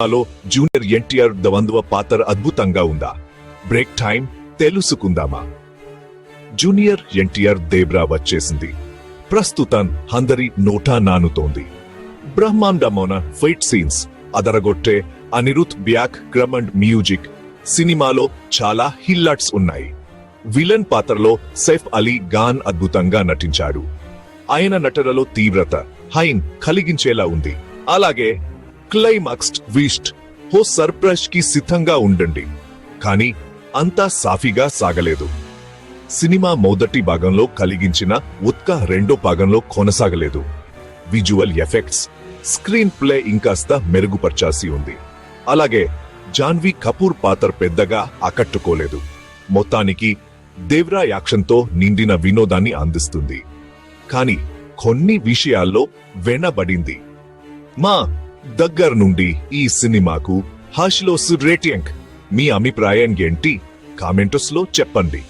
Hello junior NTR ద్వంద్వ పాత్ర అద్భుతంగా ఉందా? బ్రేక్ టైం తెలుసుకుందామా? జూనియర్ ఎన్టీఆర్ దేబ్రా వచ్చేసింది. ప్రస్తుతం అందరి నోటా నానుతోంది. బ్రహ్మాండమోన ఫైట్ సీన్స్, అదరగొట్టే అనిరుద్ బ్యాక్ గ్రౌండ్ మ్యూజిక్, సినిమాలో చాలా హిల్లట్స్ ఉన్నాయి. విలన్ పాత్రలో సైఫ్ అలీ ఖాన్ అద్భుతంగా నటించాడు. ఆయన నటనలో తీవ్రత, హైన్ కలిగించేలా ఉంది. అలాగే క్లైమాక్స్ ట్విస్ట్ హో సర్ప్రైజ్ కి సిద్ధంగా ఉండండి. కానీ అంతా సాఫీగా సాగలేదు. సినిమా మొదటి భాగంలో కలిగించిన ఉత్కంఠ రెండో భాగంలో కొనసాగలేదు. విజువల్ ఎఫెక్ట్స్, స్క్రీన్ ప్లే ఇంకాస్త మెరుగుపర్చాల్సి ఉంది. అలాగే జాన్వీ కపూర్ పాత్ర పెద్దగా ఆకట్టుకోలేదు. మొత్తానికి దేవ్రా యాక్షన్తో నిండిన వినోదాన్ని అందిస్తుంది. కానీ కొన్ని విషయాల్లో వెనబడింది. మా దగ్గర నుండి ఈ సినిమాకు హాష్లో రేటింగ్. మీ అభిప్రాయం ఏంటి? కామెంట్స్ లో చెప్పండి.